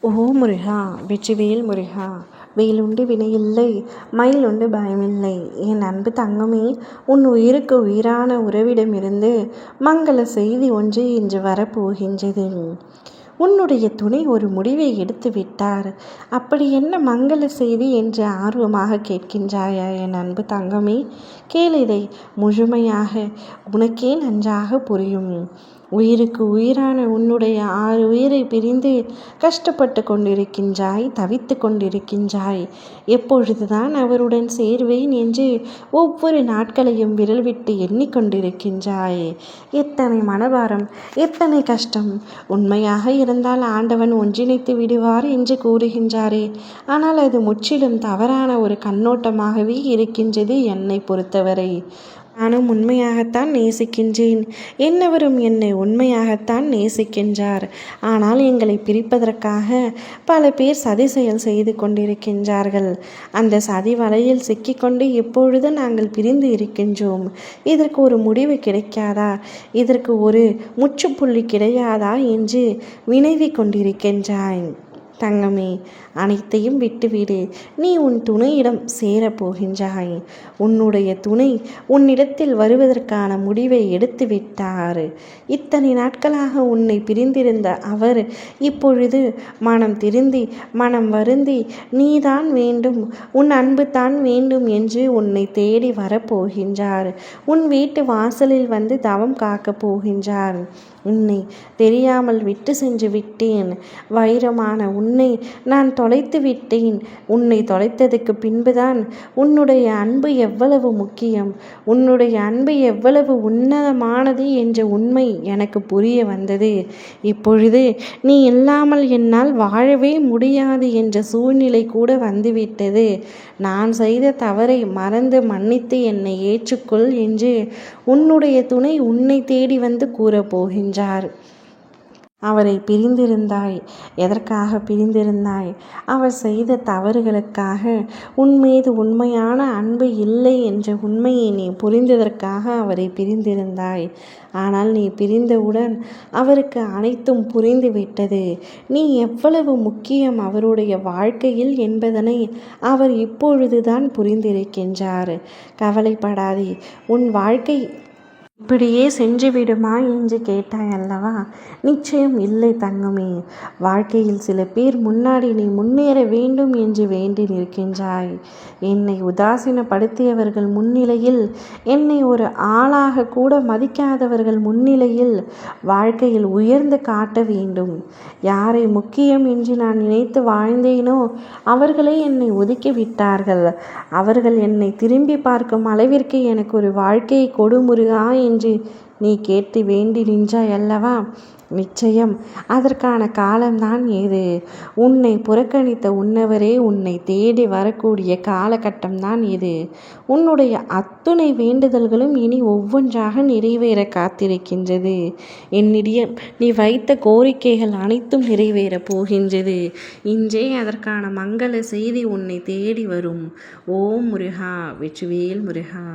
ஓ முருகா, வெற்றிவேல் முருகா. வேலுண்டு வினையில்லை, மயிலுண்டு பயமில்லை. என் அன்பு தங்கமே, உன் உயிருக்கு உயிரான உறவிடமிருந்து மங்கள செய்தி ஒன்று இன்று வரப்போகின்றது. உன்னுடைய துணை ஒரு முடிவை எடுத்து விட்டார். அப்படி என்ன மங்கள செய்தி என்று ஆர்வமாக கேட்கின்றாயா என் அன்பு தங்கமே? கேள், இதை முழுமையாக, உனக்கே நன்றாக புரியும். உயிருக்கு உயிரான உன்னுடைய 6 உயிரை பிரிந்து கஷ்டப்பட்டு கொண்டிருக்கின்றாய், தவித்து கொண்டிருக்கின்றாய். எப்பொழுதுதான் அவருடன் சேர்வேன் என்று ஒவ்வொரு நாட்களையும் விரல் விட்டு எண்ணிக்கொண்டிருக்கின்றாய். எத்தனை மனபாரம், எத்தனை கஷ்டம். உண்மையாக இருந்தால் ஆண்டவன் ஒன்றிணைத்து விடுவார் என்று கூறுகின்றாரே, ஆனால் அது முற்றிலும் தவறான ஒரு கண்ணோட்டமாகவே இருக்கின்றது என்னை பொறுத்தவரை. நானும் உண்மையாகத்தான் நேசிக்கின்றேன், என்னவரும் என்னை உண்மையாகத்தான் நேசிக்கின்றார். ஆனால் எங்களை பிரிப்பதற்காக பல பேர் சதி செயல் செய்து கொண்டிருக்கின்றார்கள். அந்த சதி வலையில் சிக்கிக்கொண்டு இப்பொழுது நாங்கள் பிரிந்து இருக்கின்றோம். இதற்கு ஒரு முடிவு கிடைக்காதா, இதற்கு ஒரு முற்றுப்புள்ளி கிடையாதா என்று வினவிக் கொண்டிருக்கின்றாய். தங்கமே, அனைத்தையும் விட்டுவிடு. நீ உன் துணையிடம் சேரப்போகின்றாய். உன்னுடைய துணை உன்னிடத்தில் வருவதற்கான முடிவை எடுத்து விட்டார். இத்தனை நாட்களாக உன்னை பிரிந்திருந்த அவர் இப்பொழுது மனம் திருந்தி, மனம் வருந்தி, நீதான் வேண்டும், உன் அன்பு தான் வேண்டும் என்று உன்னை தேடி வரப்போகின்றார். உன் வீட்டு வாசலில் வந்து தவம் காக்கப் போகின்றார். உன்னை தெரியாமல் விட்டு சென்று விட்டேன். வைரமான உன்னை நான் தொலைத்து விட்டேன். உன்னை தொலைத்ததுக்கு பின்புதான் உன்னுடைய அன்பு எவ்வளவு முக்கியம், உன்னுடைய அன்பு எவ்வளவு உன்னதமானது என்ற உண்மை எனக்கு புரிய வந்தது. இப்பொழுது நீ இல்லாமல் என்னால் வாழவே முடியாது என்ற சூழ்நிலை கூட வந்துவிட்டது. நான் செய்த தவறை மறந்து மன்னித்து என்னை ஏற்றுக்கொள் என்று உன்னுடைய துணை உன்னை தேடி வந்து கூறப்போகின்றார். அவரை பிரிந்திருந்தாய். எதற்காக பிரிந்திருந்தாய்? அவர் செய்த தவறுகளுக்காக. உன் மீது உண்மையான அன்பு இல்லை என்ற உண்மையை நீ புரிந்ததற்காக அவரை பிரிந்திருந்தாய். ஆனால் நீ பிரிந்தவுடன் அவருக்கு அனைத்தும் புரிந்துவிட்டது. நீ எவ்வளவு முக்கியம் அவருடைய வாழ்க்கையில் என்பதனை அவர் இப்பொழுதுதான் புரிந்திருக்கின்றார். கவலைப்படாதே. உன் வாழ்க்கை இப்படியே சென்று விடுமா என்று கேட்டாய் அல்லவா? நிச்சயம் இல்லை தங்கமே. வாழ்க்கையில் சில பேர் முன்னாடி நீ முன்னேற வேண்டும் என்று வேண்டி நிற்கின்றாய். என்னை உதாசீனப்படுத்தியவர்கள் முன்னிலையில், என்னை ஒரு ஆளாக கூட மதிக்காதவர்கள் முன்னிலையில் வாழ்க்கையில் உயர்ந்து காட்ட வேண்டும். யாரை முக்கியம் என்று நான் நினைத்து வாழ்ந்தேனோ அவர்களே என்னை ஒதுக்கி விட்டார்கள். அவர்கள் என்னை திரும்பி பார்க்கும் அளவிற்கு எனக்கு ஒரு வாழ்க்கையை கொடுமுருகா என்று நீ கேட்டு வேண்டி நின்றாய் அல்லவா? நிச்சயம் அதற்கான காலம்தான் இது. உன்னை புறக்கணித்த உன்னவரே உன்னை தேடி வரக்கூடிய காலகட்டம்தான் இது. உன்னுடைய அத்துணை வேண்டுதல்களும் இனி ஒவ்வொன்றாக நிறைவேற காத்திருக்கின்றது. என்னிடம் நீ வைத்த கோரிக்கைகள் அனைத்தும் நிறைவேறப் போகின்றது. இன்றே அதற்கான மங்கள செய்தி உன்னை தேடி வரும். ஓம் முருகா, வெற்றிவேல் முருகா.